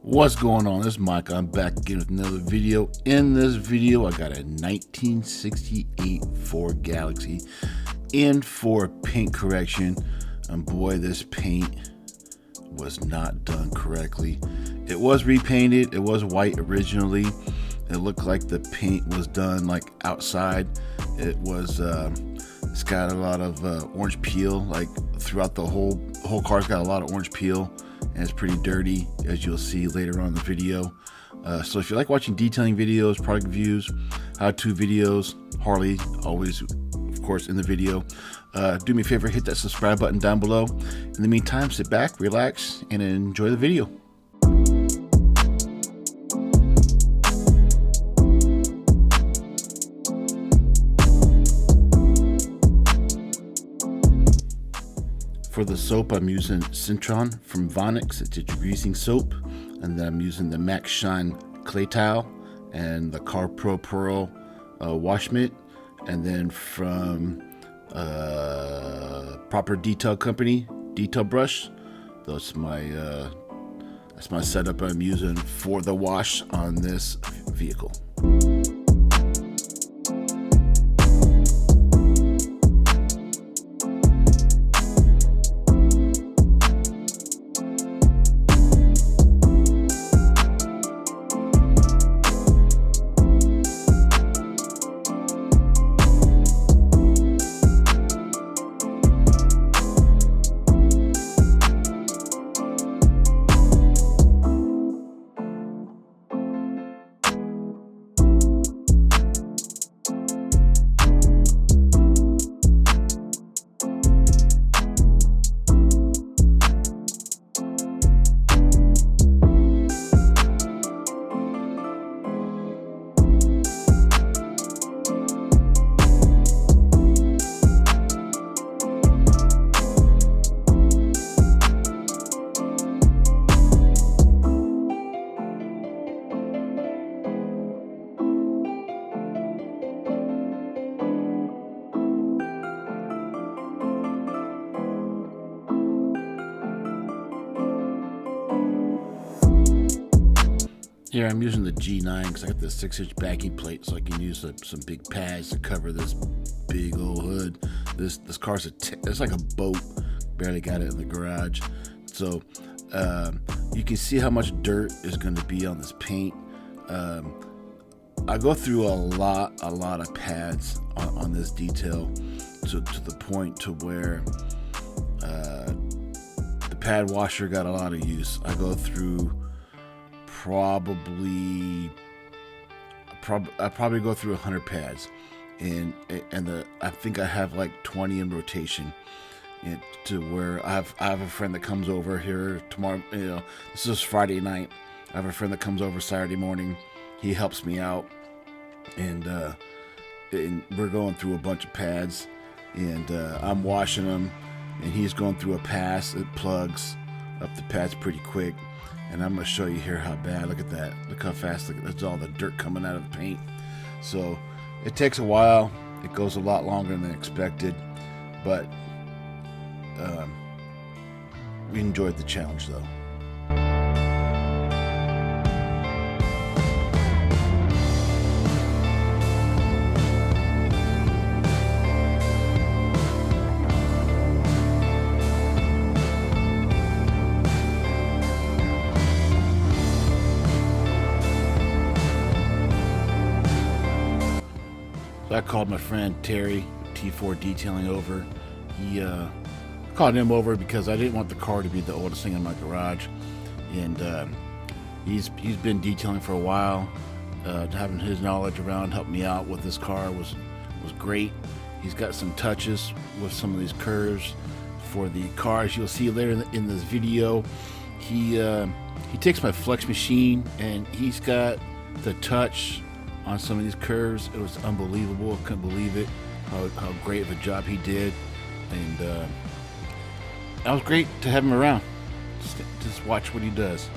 What's going on? This is Mike. I'm back again with another video. In this video, I got a 1968 Ford Galaxie in for paint correction. And boy, this paint was not done correctly. It was repainted. It was white originally. It looked like the paint was done like outside. It was it's got a lot of orange peel, like throughout the whole car's got a lot of orange peel, and it's pretty dirty, as you'll see later on in the video. So if you like watching detailing videos, product reviews, how-to videos, Harley always, of course, in the video. Do me a favor, hit that subscribe button down below. In the meantime, sit back, relax, and enjoy the video. For the soap, I'm using Citron from Vonix. It's a degreasing soap. And then I'm using the Max Shine Clay Towel and the Car Pro Pearl wash mitt. And then from Proper Detail Company, Detail Brush. That's my setup I'm using for the wash on this vehicle. Here I'm using the G9 because I got the 6-inch backing plate, so I can use some big pads to cover this big old hood. This car's it's like a boat. Barely got it in the garage. So you can see how much dirt is going to be on this paint. I go through a lot of pads on this detail to the point to where the pad washer got a lot of use. I go through I probably go through 100 pads, and I think I have like 20 in rotation, and to where I have a friend that comes over here tomorrow. You know, this is Friday night. I have a friend that comes over Saturday morning. He helps me out, and we're going through a bunch of pads, and I'm washing them, and he's going through a pass that plugs up the pads pretty quick. And I'm going to show you here how bad. Look at that. Look how fast. That's all the dirt coming out of the paint. So it takes a while. It goes a lot longer than expected. But we enjoyed the challenge, though. So I called my friend Terry, T4 Detailing, over. He called him over because I didn't want the car to be the oldest thing in my garage, and he's been detailing for a while. Having his knowledge around helped me out with this car was great. He's got some touches with some of these curves for the cars. You'll see later in this video. He takes my flex machine and he's got the touch on some of these curves. It was unbelievable. I couldn't believe it, how great of a job he did. And that was great to have him around. Just watch what he does.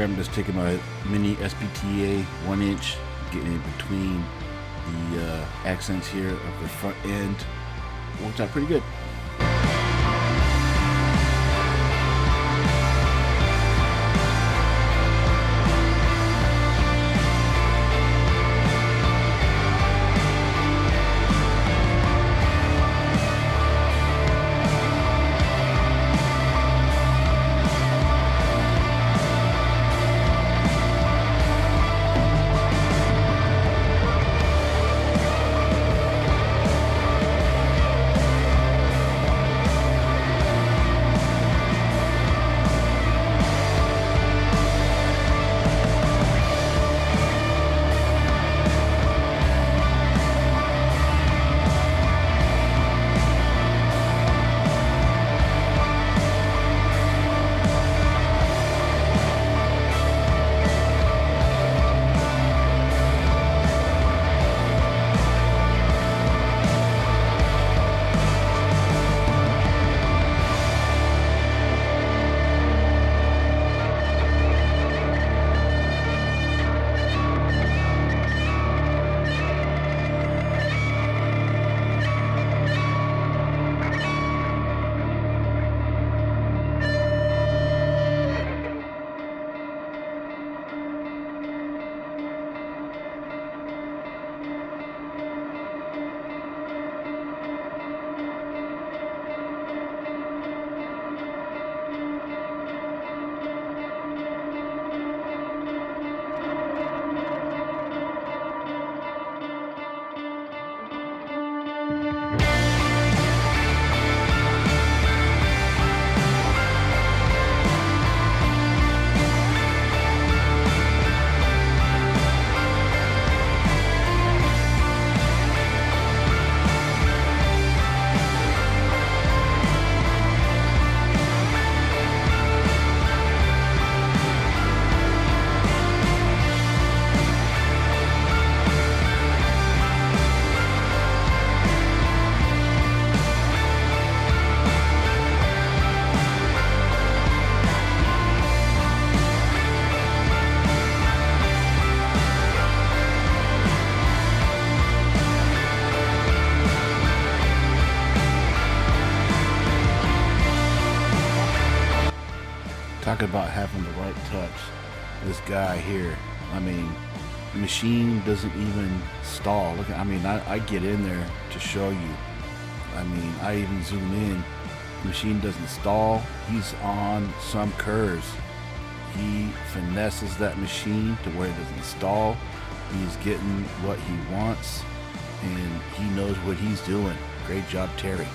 here I'm just taking my mini SPTA 1-inch, getting it between the accents here of the front end. Worked out pretty good. Talk about having the right touch. This guy here, I mean, the machine doesn't even stall. Look, I mean, I get in there to show you. I mean, I even zoom in. The machine doesn't stall. He's on some curves. He finesses that machine to where it doesn't stall. He's getting what he wants, and he knows what he's doing. Great job, Terry.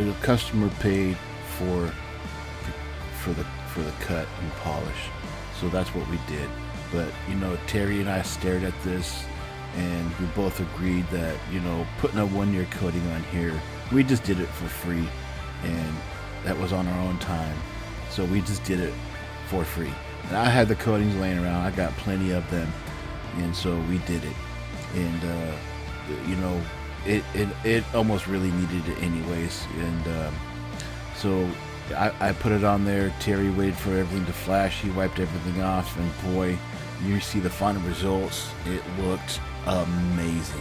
The customer paid for the cut and polish, so that's what we did. But you know, Terry and I stared at this, and we both agreed that, you know, putting a 1-year coating on here, we just did it for free, and that was on our own time. So we just did it for free. And I had the coatings laying around. I got plenty of them, and so we did it. And you know, it almost really needed it anyways. And so I put it on there. Terry waited for everything to flash. He wiped everything off, and boy, you see the final results. It looked amazing.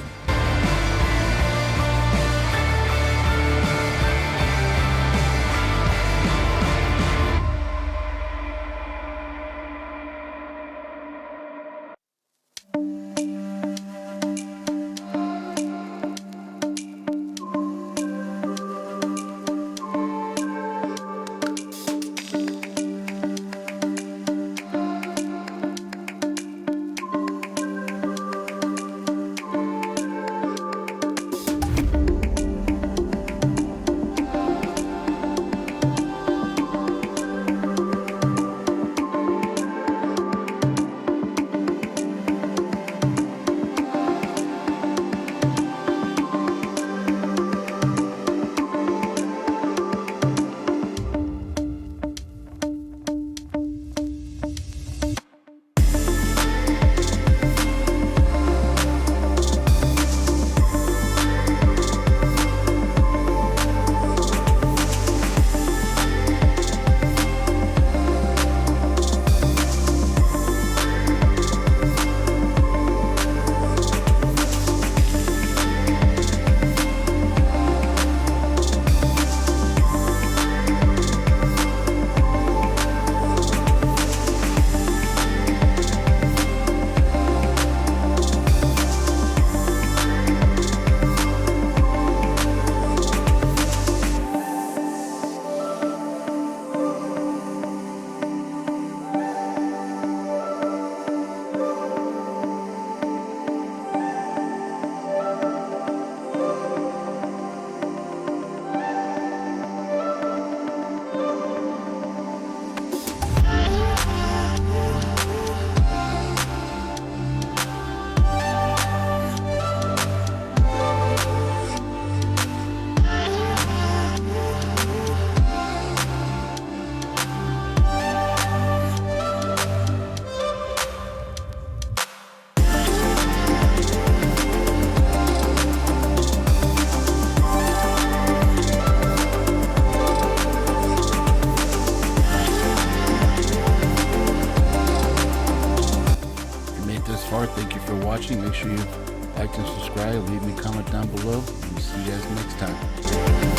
watching. Make sure you like and subscribe. Leave me a comment down below. And see you guys next time.